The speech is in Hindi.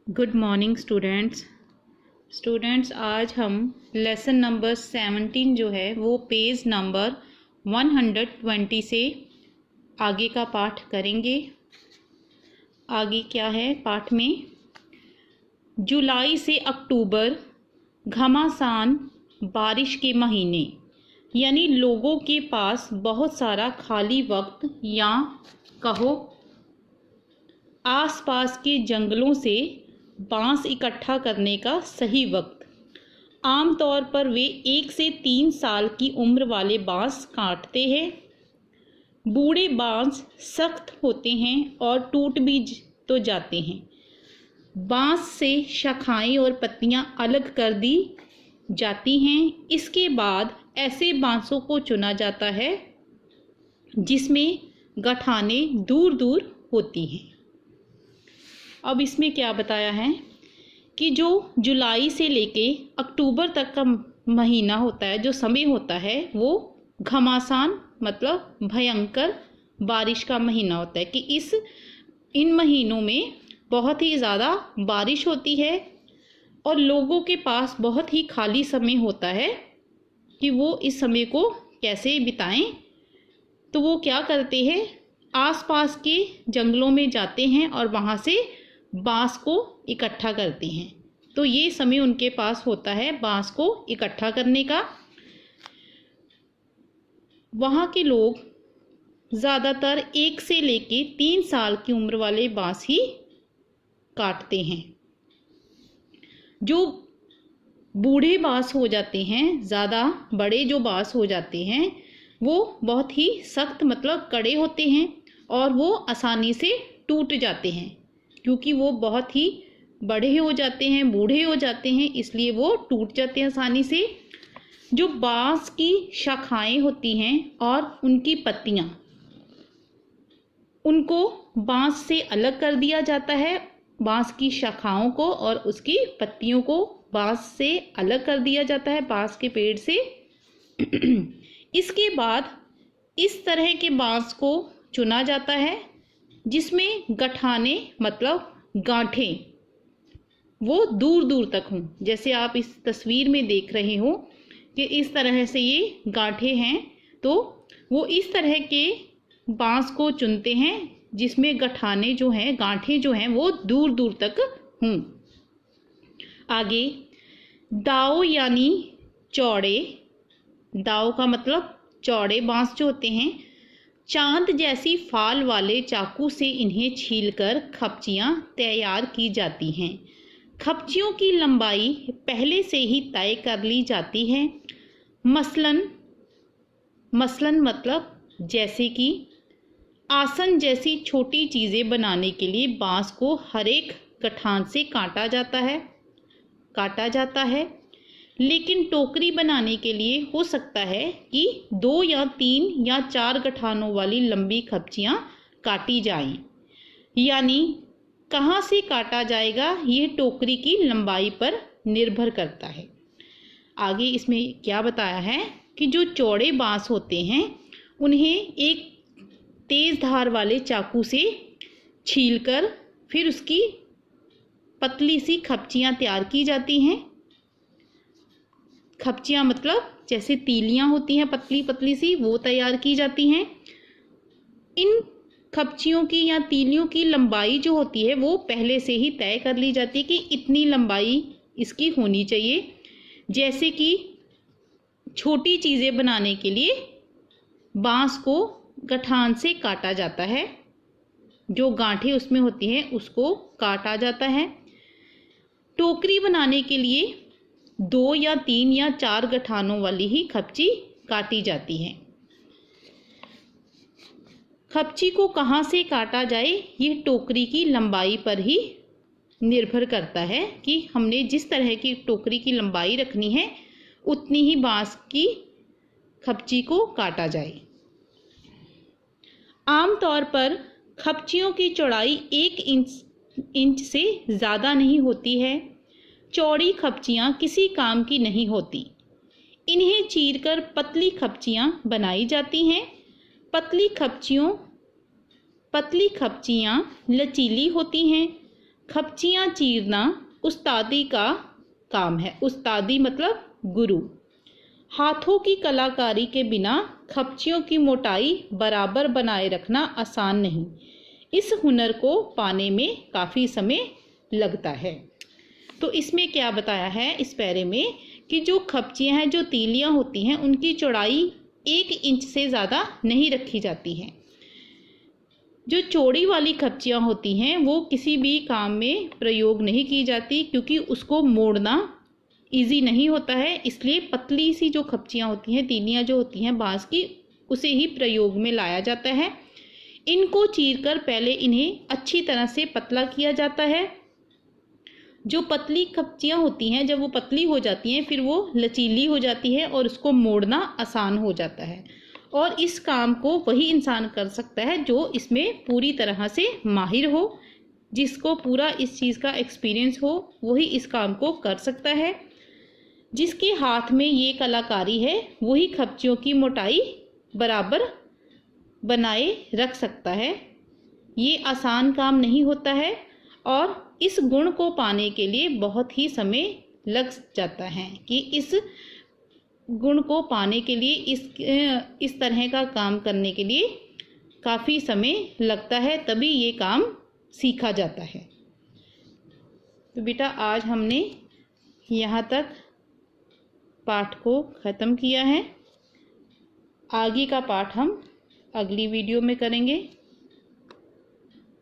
गुड मॉर्निंग स्टूडेंट्स आज हम लेसन नंबर 17 जो है वो पेज नंबर 120 से आगे का पाठ करेंगे। आगे क्या है पाठ में? जुलाई से अक्टूबर घमासान बारिश के महीने, यानी लोगों के पास बहुत सारा खाली वक्त या कहो आसपास के जंगलों से बांस इकट्ठा करने का सही वक्त। आमतौर पर वे 1 से 3 साल की उम्र वाले बांस काटते हैं। बूढ़े बांस सख्त होते हैं और टूट भी तो जाते हैं। बांस से शाखाएं और पत्तियां अलग कर दी जाती हैं। इसके बाद ऐसे बांसों को चुना जाता है जिसमें गठानें दूर दूर होती हैं। अब इसमें क्या बताया है कि जो जुलाई से लेके अक्टूबर तक का महीना होता है, जो समय होता है, वो घमासान मतलब भयंकर बारिश का महीना होता है। कि इन महीनों में बहुत ही ज़्यादा बारिश होती है और लोगों के पास बहुत ही खाली समय होता है कि वो इस समय को कैसे बिताएं। तो वो क्या करते हैं, आसपास के जंगलों में जाते हैं और वहाँ से बांस को इकट्ठा करते हैं। तो ये समय उनके पास होता है बांस को इकट्ठा करने का। वहाँ के लोग ज़्यादातर 1 से लेके 3 साल की उम्र वाले बांस ही काटते हैं। जो बूढ़े बांस हो जाते हैं, ज़्यादा बड़े जो बांस हो जाते हैं, वो बहुत ही सख्त मतलब कड़े होते हैं और वो आसानी से टूट जाते हैं, क्योंकि वो बहुत ही बड़े हो जाते हैं, बूढ़े हो जाते हैं, इसलिए वो टूट जाते हैं आसानी से। जो बांस की शाखाएं होती हैं और उनकी पत्तियां, उनको बांस से अलग कर दिया जाता है। बांस की शाखाओं को और उसकी पत्तियों को बांस से अलग कर दिया जाता है, बांस के पेड़ से। इसके बाद इस तरह के बांस को चुना जाता है जिसमें गठाने मतलब गांठें वो दूर दूर तक हों। जैसे आप इस तस्वीर में देख रहे हो कि इस तरह से ये गांठें हैं, तो वो इस तरह के बांस को चुनते हैं जिसमें गठाने जो हैं, गांठें जो हैं, वो दूर दूर तक हों। आगे दाव यानी चौड़े, दाव का मतलब चौड़े बांस जो होते हैं, चांद जैसी फाल वाले चाकू से इन्हें छीलकर खपचियां तैयार की जाती हैं। खपचियों की लंबाई पहले से ही तय कर ली जाती है। मसलन मतलब जैसे कि आसन जैसी छोटी चीज़ें बनाने के लिए बांस को हर एक गठान से काटा जाता है। लेकिन टोकरी बनाने के लिए हो सकता है कि 2 या 3 या 4 गठानों वाली लंबी खपचियां काटी जाएं। यानी कहाँ से काटा जाएगा ये टोकरी की लंबाई पर निर्भर करता है। आगे इसमें क्या बताया है कि जो चौड़े बांस होते हैं उन्हें एक तेज धार वाले चाकू से छीलकर फिर उसकी पतली सी खपचियां तैयार की जाती हैं। खपचियां मतलब जैसे तीलियां होती हैं पतली पतली सी, वो तैयार की जाती हैं। इन खपचियों की या तीलियों की लंबाई जो होती है वो पहले से ही तय कर ली जाती है कि इतनी लंबाई इसकी होनी चाहिए। जैसे कि छोटी चीज़ें बनाने के लिए बांस को गठान से काटा जाता है, जो गांठें उसमें होती हैं उसको काटा जाता है। टोकरी बनाने के लिए 2 या 3 या 4 गठानों वाली ही खपची काटी जाती है। खपची को कहाँ से काटा जाए ये टोकरी की लंबाई पर ही निर्भर करता है कि हमने जिस तरह की टोकरी की लंबाई रखनी है उतनी ही बांस की खपची को काटा जाए। आमतौर पर खपचियों की चौड़ाई 1 इंच से ज़्यादा नहीं होती है। चौड़ी खपचियाँ किसी काम की नहीं होती। इन्हें चीरकर पतली खपचियाँ बनाई जाती हैं। पतली खपचियाँ लचीली होती हैं। खपचियाँ चीरना उस्तादी का काम है। उस्तादी मतलब गुरु। हाथों की कलाकारी के बिना खपचियों की मोटाई बराबर बनाए रखना आसान नहीं। इस हुनर को पाने में काफ़ी समय लगता है। तो इसमें क्या बताया है इस पैरे में कि जो खपचियाँ हैं, जो तीलियाँ होती हैं, उनकी चौड़ाई 1 इंच से ज़्यादा नहीं रखी जाती हैं। जो चौड़ी वाली खपचियाँ होती हैं वो किसी भी काम में प्रयोग नहीं की जाती, क्योंकि उसको मोड़ना इजी नहीं होता है। इसलिए पतली सी जो खपचियाँ होती हैं, तीलियाँ जो होती हैं बाँस की, उसे ही प्रयोग में लाया जाता है। इनको चीरकर पहले इन्हें अच्छी तरह से पतला किया जाता है। जो पतली खपचियाँ होती हैं, जब वो पतली हो जाती हैं फिर वो लचीली हो जाती है और उसको मोड़ना आसान हो जाता है। और इस काम को वही इंसान कर सकता है जो इसमें पूरी तरह से माहिर हो, जिसको पूरा इस चीज़ का एक्सपीरियंस हो, वही इस काम को कर सकता है। जिसके हाथ में ये कलाकारी है वही खपचियों की मोटाई बराबर बनाए रख सकता है। ये आसान काम नहीं होता है और इस गुण को पाने के लिए बहुत ही समय लग जाता है कि इस गुण को पाने के लिए, इस तरह का काम करने के लिए काफ़ी समय लगता है, तभी ये काम सीखा जाता है। तो बेटा आज हमने यहाँ तक पाठ को ख़त्म किया है। आगे का पाठ हम अगली वीडियो में करेंगे।